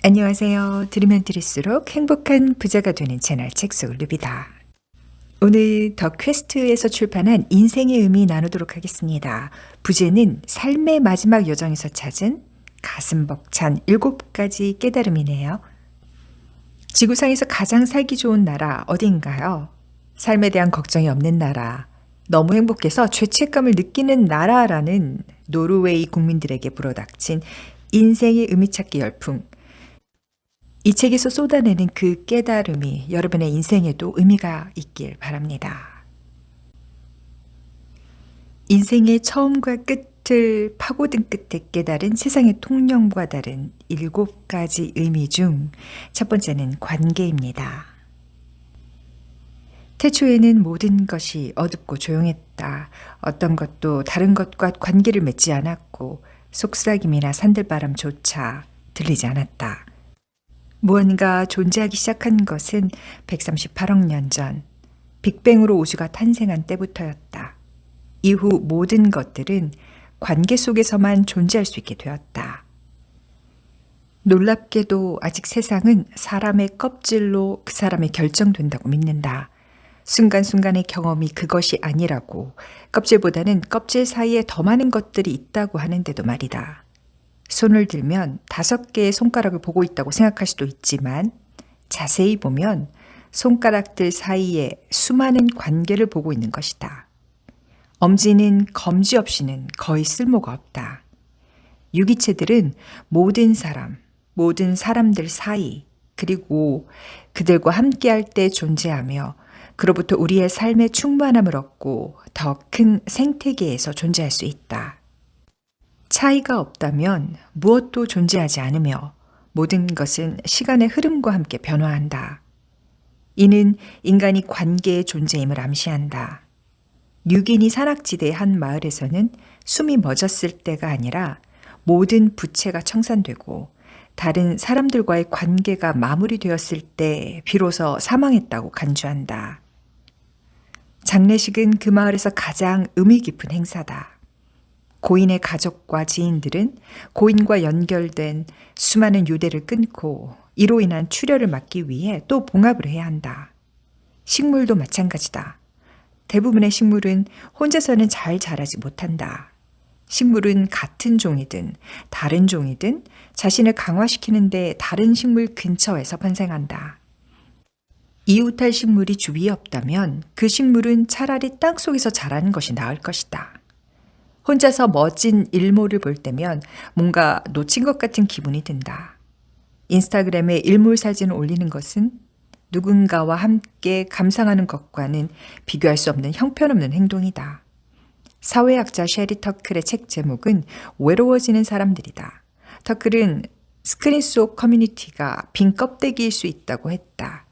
안녕하세요. 들으면 들을수록 행복한 부자가 되는 채널 책속루비다. 오늘 더 퀘스트에서 출판한 인생의 의미 나누도록 하겠습니다. 부제는 삶의 마지막 여정에서 찾은 가슴 벅찬 7가지 깨달음이네요. 지구상에서 가장 살기 좋은 나라 어딘가요? 삶에 대한 걱정이 없는 나라, 너무 행복해서 죄책감을 느끼는 나라라는 노르웨이 국민들에게 불어닥친 인생의 의미 찾기 열풍. 이 책에서 쏟아내는 그 깨달음이 여러분의 인생에도 의미가 있길 바랍니다. 인생의 처음과 끝을 파고든 끝에 깨달은 세상의 통념과 다른 7가지 의미 중 첫 번째는 관계입니다. 태초에는 모든 것이 어둡고 조용했다. 어떤 것도 다른 것과 관계를 맺지 않았고 속삭임이나 산들바람조차 들리지 않았다. 무언가 존재하기 시작한 것은 138억 년 전 빅뱅으로 우주가 탄생한 때부터였다. 이후 모든 것들은 관계 속에서만 존재할 수 있게 되었다. 놀랍게도 아직 세상은 사람의 껍질로 그 사람이 결정된다고 믿는다. 순간순간의 경험이 그것이 아니라고, 껍질보다는 껍질 사이에 더 많은 것들이 있다고 하는데도 말이다. 손을 들면 5개의 손가락을 보고 있다고 생각할 수도 있지만 자세히 보면 손가락들 사이에 수많은 관계를 보고 있는 것이다. 엄지는 검지 없이는 거의 쓸모가 없다. 유기체들은 모든 사람, 모든 사람들 사이, 그리고 그들과 함께할 때 존재하며 그로부터 우리의 삶의 충만함을 얻고 더 큰 생태계에서 존재할 수 있다. 차이가 없다면 무엇도 존재하지 않으며 모든 것은 시간의 흐름과 함께 변화한다. 이는 인간이 관계의 존재임을 암시한다. 6인이 산악지대의 한 마을에서는 숨이 멎었을 때가 아니라 모든 부채가 청산되고 다른 사람들과의 관계가 마무리되었을 때 비로소 사망했다고 간주한다. 장례식은 그 마을에서 가장 의미 깊은 행사다. 고인의 가족과 지인들은 고인과 연결된 수많은 유대를 끊고 이로 인한 출혈을 막기 위해 또 봉합을 해야 한다. 식물도 마찬가지다. 대부분의 식물은 혼자서는 잘 자라지 못한다. 식물은 같은 종이든 다른 종이든 자신을 강화시키는데 다른 식물 근처에서 번생한다. 이웃할 식물이 주위에 없다면 그 식물은 차라리 땅속에서 자라는 것이 나을 것이다. 혼자서 멋진 일몰을 볼 때면 뭔가 놓친 것 같은 기분이 든다. 인스타그램에 일몰 사진을 올리는 것은 누군가와 함께 감상하는 것과는 비교할 수 없는 형편없는 행동이다. 사회학자 셰리 터클의 책 제목은 외로워지는 사람들이다. 터클은 스크린 속 커뮤니티가 빈 껍데기일 수 있다고 했다.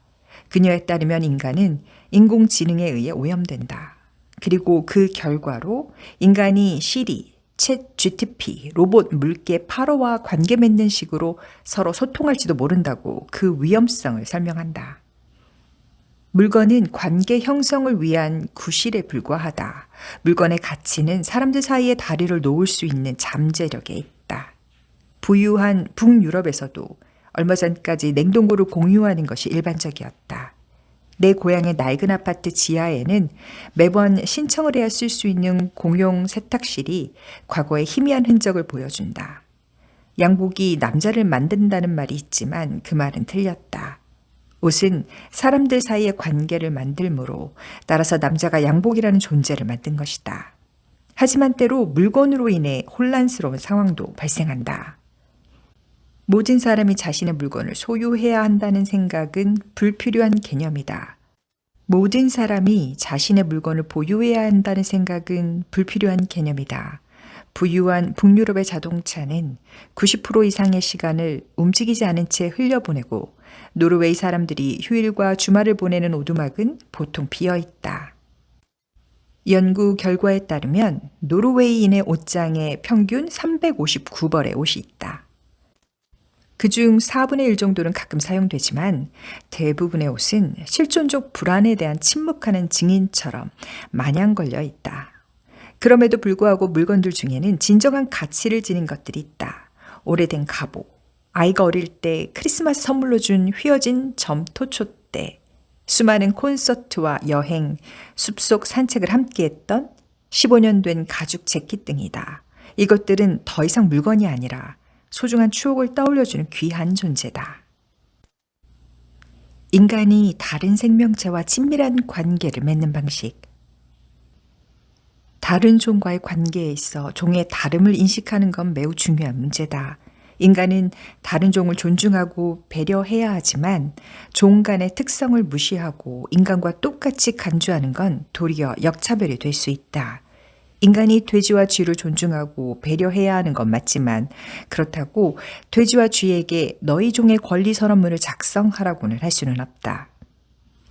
그녀에 따르면 인간은 인공지능에 의해 오염된다. 그리고 그 결과로 인간이 시리, 챗 GTP, 로봇 물개 파로와 관계 맺는 식으로 서로 소통할지도 모른다고 그 위험성을 설명한다. 물건은 관계 형성을 위한 구실에 불과하다. 물건의 가치는 사람들 사이에 다리를 놓을 수 있는 잠재력에 있다. 부유한 북유럽에서도 얼마 전까지 냉동고를 공유하는 것이 일반적이었다. 내 고향의 낡은 아파트 지하에는 매번 신청을 해야 쓸 수 있는 공용 세탁실이 과거의 희미한 흔적을 보여준다. 양복이 남자를 만든다는 말이 있지만 그 말은 틀렸다. 옷은 사람들 사이의 관계를 만들므로 따라서 남자가 양복이라는 존재를 만든 것이다. 하지만 때로 물건으로 인해 혼란스러운 상황도 발생한다. 모든 사람이 자신의 물건을 소유해야 한다는 생각은 불필요한 개념이다. 모든 사람이 자신의 물건을 보유해야 한다는 생각은 불필요한 개념이다. 부유한 북유럽의 자동차는 90% 이상의 시간을 움직이지 않은 채 흘려보내고 노르웨이 사람들이 휴일과 주말을 보내는 오두막은 보통 비어있다. 연구 결과에 따르면 노르웨이인의 옷장에 평균 359벌의 옷이 있다. 그중 4분의 1 정도는 가끔 사용되지만 대부분의 옷은 실존적 불안에 대한 침묵하는 증인처럼 마냥 걸려 있다. 그럼에도 불구하고 물건들 중에는 진정한 가치를 지닌 것들이 있다. 오래된 갑옷, 아이가 어릴 때 크리스마스 선물로 준 휘어진 점토초대, 수많은 콘서트와 여행, 숲속 산책을 함께했던 15년 된 가죽 재킷 등이다. 이것들은 더 이상 물건이 아니라 소중한 추억을 떠올려주는 귀한 존재다. 인간이 다른 생명체와 친밀한 관계를 맺는 방식. 다른 종과의 관계에 있어 종의 다름을 인식하는 건 매우 중요한 문제다. 인간은 다른 종을 존중하고 배려해야 하지만 종 간의 특성을 무시하고 인간과 똑같이 간주하는 건 도리어 역차별이 될 수 있다. 인간이 돼지와 쥐를 존중하고 배려해야 하는 건 맞지만 그렇다고 돼지와 쥐에게 너희 종의 권리 선언문을 작성하라고는 할 수는 없다.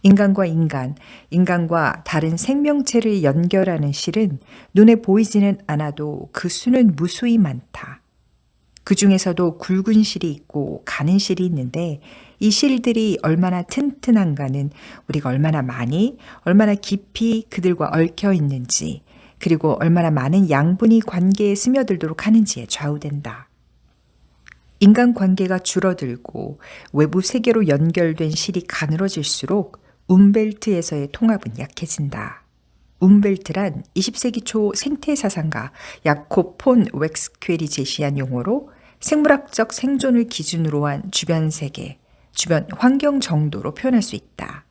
인간과 인간, 인간과 다른 생명체를 연결하는 실은 눈에 보이지는 않아도 그 수는 무수히 많다. 그 중에서도 굵은 실이 있고 가는 실이 있는데 이 실들이 얼마나 튼튼한가는 우리가 얼마나 많이, 얼마나 깊이 그들과 얽혀 있는지, 그리고 얼마나 많은 양분이 관계에 스며들도록 하는지에 좌우된다. 인간관계가 줄어들고 외부 세계로 연결된 실이 가늘어질수록 움벨트에서의 통합은 약해진다. 움벨트란 20세기 초 생태사상가 야콥 폰 웩스퀘리 제시한 용어로 생물학적 생존을 기준으로 한 주변 세계, 주변 환경 정도로 표현할 수 있다.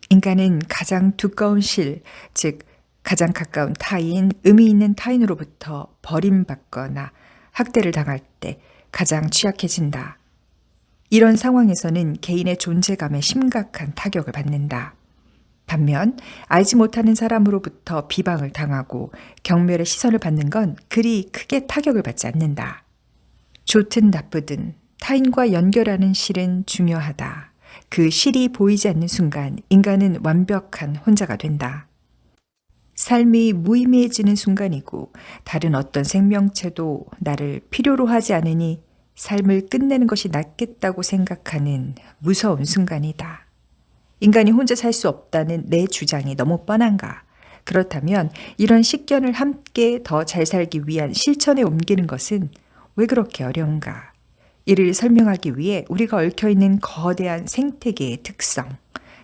인간은 가장 두꺼운 실, 즉 가장 가까운 타인, 의미 있는 타인으로부터 버림받거나 학대를 당할 때 가장 취약해진다. 이런 상황에서는 개인의 존재감에 심각한 타격을 받는다. 반면 알지 못하는 사람으로부터 비방을 당하고 경멸의 시선을 받는 건 그리 크게 타격을 받지 않는다. 좋든 나쁘든 타인과 연결하는 실은 중요하다. 그 실이 보이지 않는 순간 인간은 완벽한 혼자가 된다. 삶이 무의미해지는 순간이고 다른 어떤 생명체도 나를 필요로 하지 않으니 삶을 끝내는 것이 낫겠다고 생각하는 무서운 순간이다. 인간이 혼자 살 수 없다는 내 주장이 너무 뻔한가? 그렇다면 이런 식견을 함께 더 잘 살기 위한 실천에 옮기는 것은 왜 그렇게 어려운가? 이를 설명하기 위해 우리가 얽혀있는 거대한 생태계의 특성,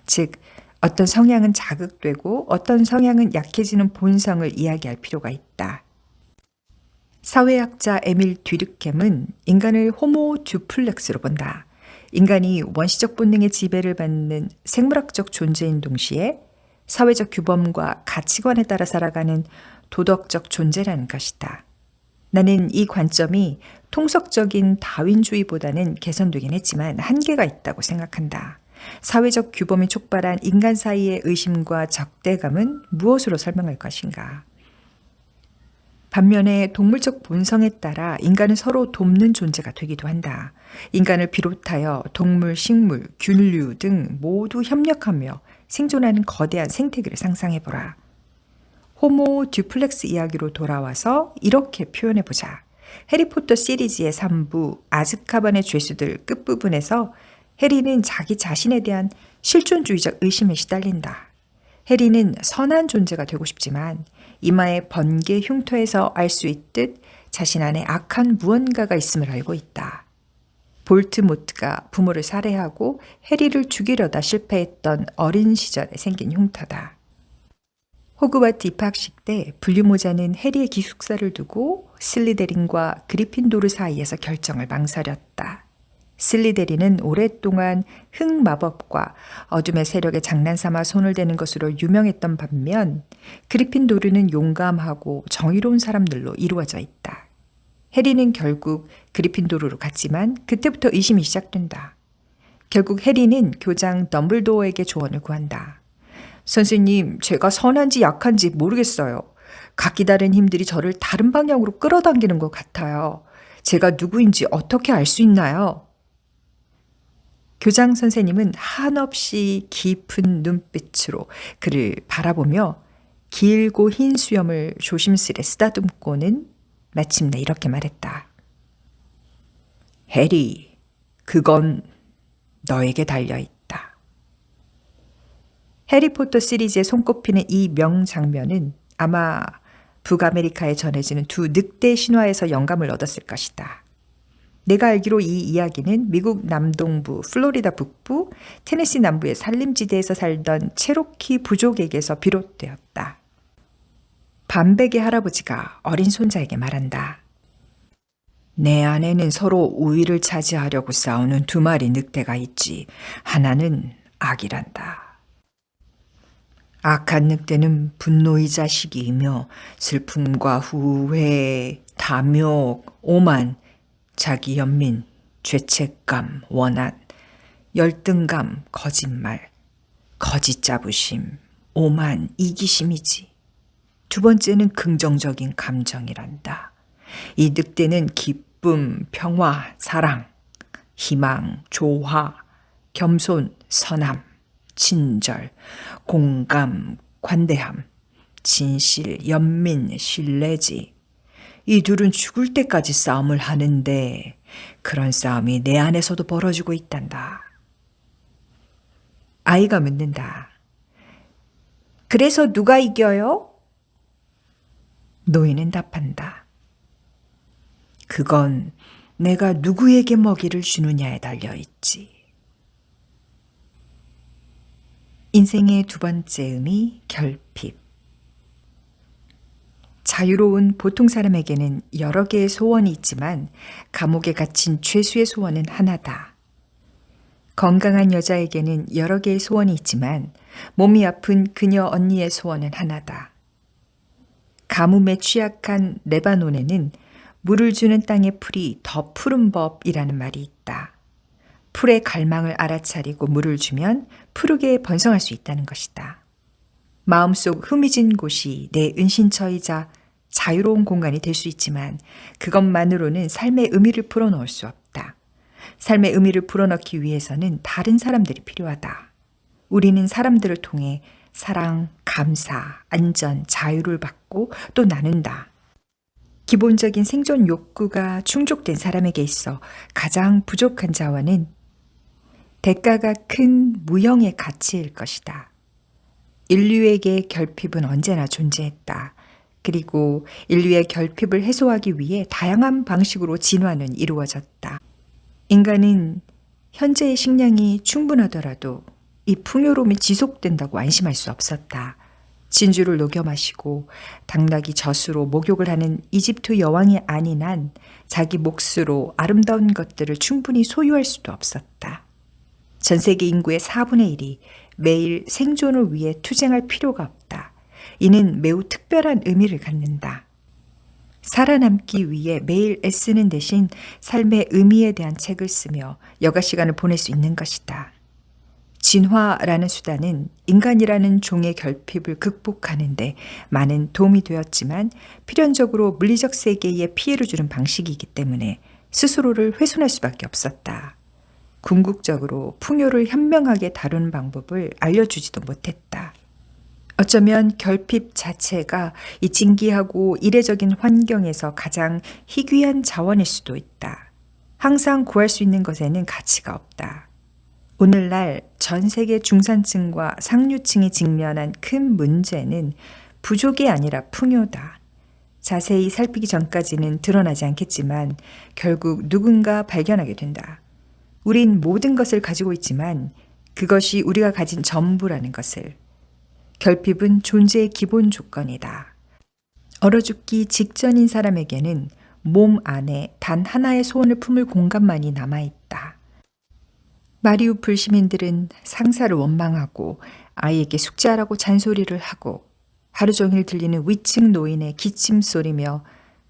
즉 어떤 성향은 자극되고 어떤 성향은 약해지는 본성을 이야기할 필요가 있다. 사회학자 에밀 뒤르켐은 인간을 호모 듀플렉스로 본다. 인간이 원시적 본능의 지배를 받는 생물학적 존재인 동시에 사회적 규범과 가치관에 따라 살아가는 도덕적 존재라는 것이다. 나는 이 관점이 통속적인 다윈주의보다는 개선되긴 했지만 한계가 있다고 생각한다. 사회적 규범이 촉발한 인간 사이의 의심과 적대감은 무엇으로 설명할 것인가? 반면에 동물적 본성에 따라 인간은 서로 돕는 존재가 되기도 한다. 인간을 비롯하여 동물, 식물, 균류 등 모두 협력하며 생존하는 거대한 생태계를 상상해보라. 호모 듀플렉스 이야기로 돌아와서 이렇게 표현해보자. 해리포터 시리즈의 3부 아즈카반의 죄수들 끝부분에서 해리는 자기 자신에 대한 실존주의적 의심에 시달린다. 해리는 선한 존재가 되고 싶지만 이마의 번개 흉터에서 알 수 있듯 자신 안에 악한 무언가가 있음을 알고 있다. 볼트모트가 부모를 살해하고 해리를 죽이려다 실패했던 어린 시절에 생긴 흉터다. 호그와트 입학식 때 분류모자는 해리의 기숙사를 두고 슬리데린과 그리핀도르 사이에서 결정을 망설였다. 슬리데린은 오랫동안 흑마법과 어둠의 세력에 장난삼아 손을 대는 것으로 유명했던 반면 그리핀도르는 용감하고 정의로운 사람들로 이루어져 있다. 해리는 결국 그리핀도르로 갔지만 그때부터 의심이 시작된다. 결국 해리는 교장 덤블도어에게 조언을 구한다. 선생님, 제가 선한지 약한지 모르겠어요. 각기 다른 힘들이 저를 다른 방향으로 끌어당기는 것 같아요. 제가 누구인지 어떻게 알 수 있나요? 교장 선생님은 한없이 깊은 눈빛으로 그를 바라보며 길고 흰 수염을 조심스레 쓰다듬고는 마침내 이렇게 말했다. 해리, 그건 너에게 달려있다. 해리포터 시리즈에 손꼽히는 이 명장면은 아마 북아메리카에 전해지는 두 늑대 신화에서 영감을 얻었을 것이다. 내가 알기로 이 이야기는 미국 남동부, 플로리다 북부, 테네시 남부의 산림지대에서 살던 체로키 부족에게서 비롯되었다. 반백의 할아버지가 어린 손자에게 말한다. 내 안에는 서로 우위를 차지하려고 싸우는 두 마리 늑대가 있지. 하나는 악이란다. 악한 늑대는 분노이자 시기이며 슬픔과 후회, 탐욕, 오만, 자기 연민, 죄책감, 원한, 열등감, 거짓말, 거짓 자부심, 오만, 이기심이지. 두 번째는 긍정적인 감정이란다. 이 늑대는 기쁨, 평화, 사랑, 희망, 조화, 겸손, 선함, 친절, 공감, 관대함, 진실, 연민, 신뢰지. 이 둘은 죽을 때까지 싸움을 하는데 그런 싸움이 내 안에서도 벌어지고 있단다. 아이가 묻는다. 그래서 누가 이겨요? 노인은 답한다. 그건 내가 누구에게 먹이를 주느냐에 달려있지. 인생의 두 번째 의미, 결핍. 자유로운 보통 사람에게는 여러 개의 소원이 있지만 감옥에 갇힌 죄수의 소원은 하나다. 건강한 여자에게는 여러 개의 소원이 있지만 몸이 아픈 그녀 언니의 소원은 하나다. 가뭄에 취약한 레바논에는 물을 주는 땅의 풀이 더 푸른 법이라는 말이 있다. 풀의 갈망을 알아차리고 물을 주면 푸르게 번성할 수 있다는 것이다. 마음속 흐미진 곳이 내 은신처이자 자유로운 공간이 될 수 있지만 그것만으로는 삶의 의미를 풀어넣을 수 없다. 삶의 의미를 풀어넣기 위해서는 다른 사람들이 필요하다. 우리는 사람들을 통해 사랑, 감사, 안전, 자유를 받고 또 나눈다. 기본적인 생존 욕구가 충족된 사람에게 있어 가장 부족한 자원은 대가가 큰 무형의 가치일 것이다. 인류에게 결핍은 언제나 존재했다. 그리고 인류의 결핍을 해소하기 위해 다양한 방식으로 진화는 이루어졌다. 인간은 현재의 식량이 충분하더라도 이 풍요로움이 지속된다고 안심할 수 없었다. 진주를 녹여 마시고 당나귀 젖으로 목욕을 하는 이집트 여왕이 아닌 한 자기 몫으로 아름다운 것들을 충분히 소유할 수도 없었다. 전 세계 인구의 4분의 1이 매일 생존을 위해 투쟁할 필요가 없다. 이는 매우 특별한 의미를 갖는다. 살아남기 위해 매일 애쓰는 대신 삶의 의미에 대한 책을 쓰며 여가 시간을 보낼 수 있는 것이다. 진화라는 수단은 인간이라는 종의 결핍을 극복하는데 많은 도움이 되었지만 필연적으로 물리적 세계에 피해를 주는 방식이기 때문에 스스로를 훼손할 수밖에 없었다. 궁극적으로 풍요를 현명하게 다루는 방법을 알려주지도 못했다. 어쩌면 결핍 자체가 이 진기하고 이례적인 환경에서 가장 희귀한 자원일 수도 있다. 항상 구할 수 있는 것에는 가치가 없다. 오늘날 전 세계 중산층과 상류층이 직면한 큰 문제는 부족이 아니라 풍요다. 자세히 살피기 전까지는 드러나지 않겠지만 결국 누군가 발견하게 된다. 우린 모든 것을 가지고 있지만 그것이 우리가 가진 전부라는 것을. 결핍은 존재의 기본 조건이다. 얼어 죽기 직전인 사람에게는 몸 안에 단 하나의 소원을 품을 공간만이 남아있다. 마리우폴 시민들은 상사를 원망하고 아이에게 숙제하라고 잔소리를 하고 하루 종일 들리는 위층 노인의 기침 소리며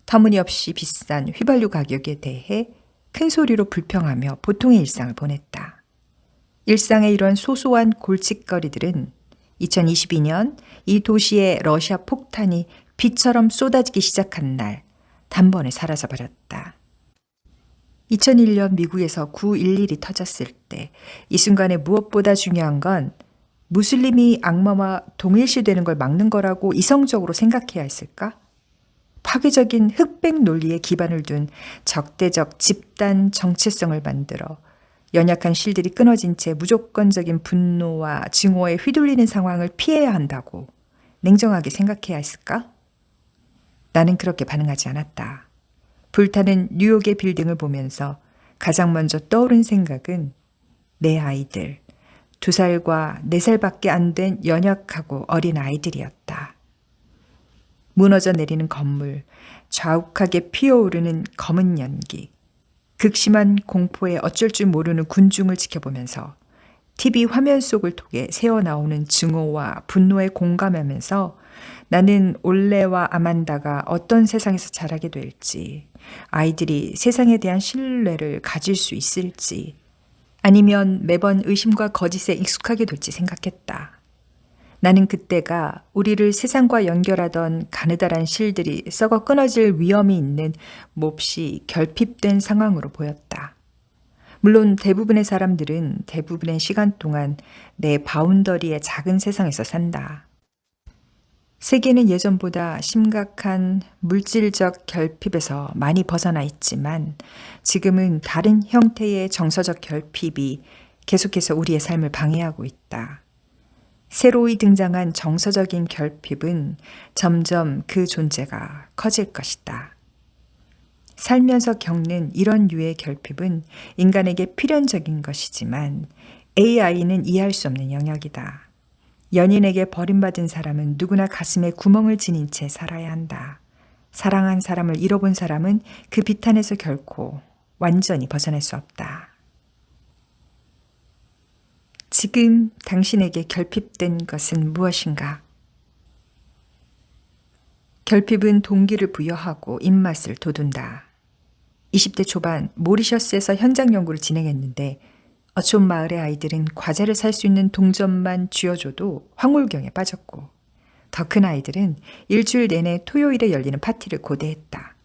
터무니없이 비싼 휘발유 가격에 대해 큰 소리로 불평하며 보통의 일상을 보냈다. 일상의 이런 소소한 골칫거리들은 2022년 이 도시에 러시아 폭탄이 비처럼 쏟아지기 시작한 날 단번에 사라져버렸다. 2001년 미국에서 9.11이 터졌을 때 이 순간에 무엇보다 중요한 건 무슬림이 악마와 동일시되는 걸 막는 거라고 이성적으로 생각해야 했을까? 파괴적인 흑백 논리에 기반을 둔 적대적 집단 정체성을 만들어 연약한 실들이 끊어진 채 무조건적인 분노와 증오에 휘둘리는 상황을 피해야 한다고 냉정하게 생각해야 했을까? 나는 그렇게 반응하지 않았다. 불타는 뉴욕의 빌딩을 보면서 가장 먼저 떠오른 생각은 내 아이들, 2살과 4살밖에 안 된 연약하고 어린 아이들이었다. 무너져 내리는 건물, 좌욱하게 피어오르는 검은 연기, 극심한 공포에 어쩔 줄 모르는 군중을 지켜보면서 TV 화면 속을 통해 새어나오는 증오와 분노에 공감하면서 나는 올레와 아만다가 어떤 세상에서 자라게 될지, 아이들이 세상에 대한 신뢰를 가질 수 있을지, 아니면 매번 의심과 거짓에 익숙하게 될지 생각했다. 나는 그때가 우리를 세상과 연결하던 가느다란 실들이 썩어 끊어질 위험이 있는 몹시 결핍된 상황으로 보였다. 물론 대부분의 사람들은 대부분의 시간 동안 내 바운더리의 작은 세상에서 산다. 세계는 예전보다 심각한 물질적 결핍에서 많이 벗어나 있지만 지금은 다른 형태의 정서적 결핍이 계속해서 우리의 삶을 방해하고 있다. 새로이 등장한 정서적인 결핍은 점점 그 존재가 커질 것이다. 살면서 겪는 이런 류의 결핍은 인간에게 필연적인 것이지만 AI는 이해할 수 없는 영역이다. 연인에게 버림받은 사람은 누구나 가슴에 구멍을 지닌 채 살아야 한다. 사랑한 사람을 잃어본 사람은 그 비탄에서 결코 완전히 벗어날 수 없다. 지금 당신에게 결핍된 것은 무엇인가? 결핍은 동기를 부여하고 입맛을 돋운다. 20대 초반 모리셔스에서 현장 연구를 진행했는데 어촌 마을의 아이들은 과자를 살 수 있는 동전만 쥐어줘도 황홀경에 빠졌고 더 큰 아이들은 일주일 내내 토요일에 열리는 파티를 고대했다.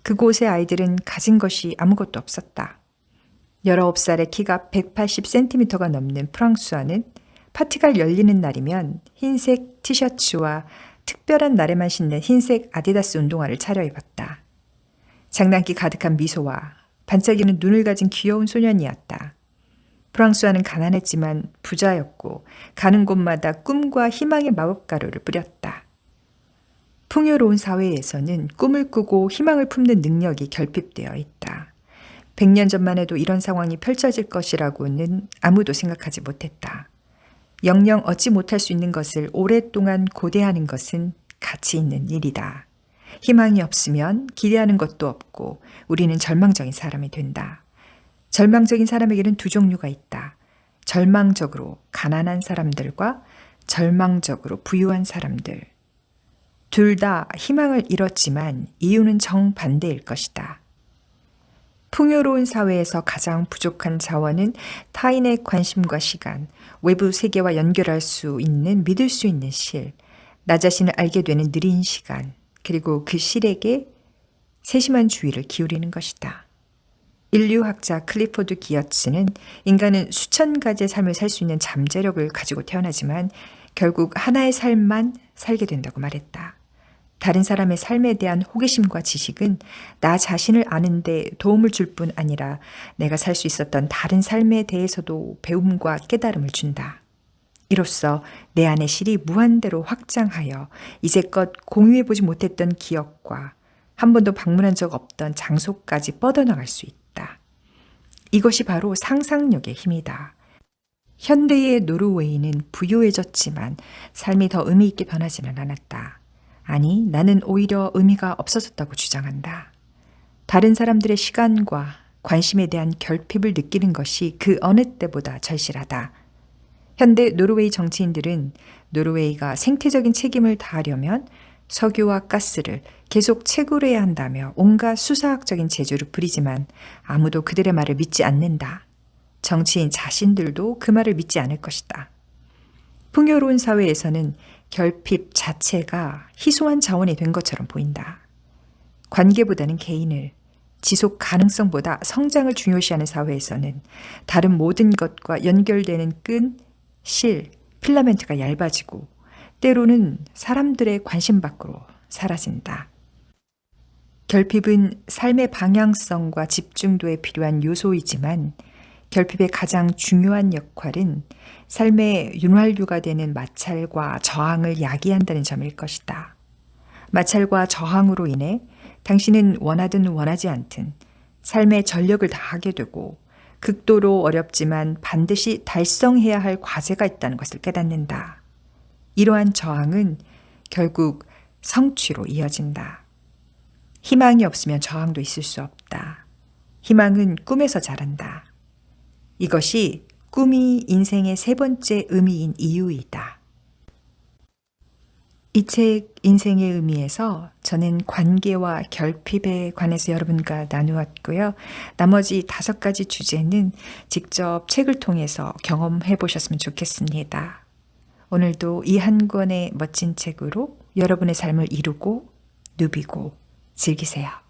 그곳의 아이들은 가진 것이 아무것도 없었다. 19살의 키가 180cm가 넘는 프랑스와는 파티가 열리는 날이면 흰색 티셔츠와 특별한 날에만 신는 흰색 아디다스 운동화를 차려입었다. 장난기 가득한 미소와 반짝이는 눈을 가진 귀여운 소년이었다. 프랑스와는 가난했지만 부자였고 가는 곳마다 꿈과 희망의 마법가루를 뿌렸다. 풍요로운 사회에서는 꿈을 꾸고 희망을 품는 능력이 결핍되어 있다. 100년 전만 해도 이런 상황이 펼쳐질 것이라고는 아무도 생각하지 못했다. 영영 얻지 못할 수 있는 것을 오랫동안 고대하는 것은 가치 있는 일이다. 희망이 없으면 기대하는 것도 없고 우리는 절망적인 사람이 된다. 절망적인 사람에게는 두 종류가 있다. 절망적으로 가난한 사람들과 절망적으로 부유한 사람들. 둘 다 희망을 잃었지만 이유는 정반대일 것이다. 풍요로운 사회에서 가장 부족한 자원은 타인의 관심과 시간, 외부 세계와 연결할 수 있는 믿을 수 있는 실, 나 자신을 알게 되는 느린 시간, 그리고 그 실에게 세심한 주의를 기울이는 것이다. 인류학자 클리포드 기어츠는 인간은 수천 가지의 삶을 살 수 있는 잠재력을 가지고 태어나지만 결국 하나의 삶만 살게 된다고 말했다. 다른 사람의 삶에 대한 호기심과 지식은 나 자신을 아는 데 도움을 줄 뿐 아니라 내가 살 수 있었던 다른 삶에 대해서도 배움과 깨달음을 준다. 이로써 내 안의 실이 무한대로 확장하여 이제껏 공유해보지 못했던 기억과 한 번도 방문한 적 없던 장소까지 뻗어나갈 수 있다. 이것이 바로 상상력의 힘이다. 현대의 노르웨이는 부유해졌지만 삶이 더 의미 있게 변하지는 않았다. 아니, 나는 오히려 의미가 없어졌다고 주장한다. 다른 사람들의 시간과 관심에 대한 결핍을 느끼는 것이 그 어느 때보다 절실하다. 현대 노르웨이 정치인들은 노르웨이가 생태적인 책임을 다하려면 석유와 가스를 계속 채굴해야 한다며 온갖 수사학적인 재주를 부리지만 아무도 그들의 말을 믿지 않는다. 정치인 자신들도 그 말을 믿지 않을 것이다. 풍요로운 사회에서는 결핍 자체가 희소한 자원이 된 것처럼 보인다. 관계보다는 개인을, 지속 가능성보다 성장을 중요시하는 사회에서는 다른 모든 것과 연결되는 끈, 실, 필라멘트가 얇아지고 때로는 사람들의 관심 밖으로 사라진다. 결핍은 삶의 방향성과 집중도에 필요한 요소이지만 결핍의 가장 중요한 역할은 삶의 윤활유가 되는 마찰과 저항을 야기한다는 점일 것이다. 마찰과 저항으로 인해 당신은 원하든 원하지 않든 삶에 전력을 다하게 되고 극도로 어렵지만 반드시 달성해야 할 과제가 있다는 것을 깨닫는다. 이러한 저항은 결국 성취로 이어진다. 희망이 없으면 저항도 있을 수 없다. 희망은 꿈에서 자란다. 이것이 꿈이 인생의 세 번째 의미인 이유이다. 이 책 인생의 의미에서 저는 관계와 결핍에 관해서 여러분과 나누었고요. 나머지 5가지 주제는 직접 책을 통해서 경험해 보셨으면 좋겠습니다. 오늘도 이 한 권의 멋진 책으로 여러분의 삶을 이루고 누비고 즐기세요.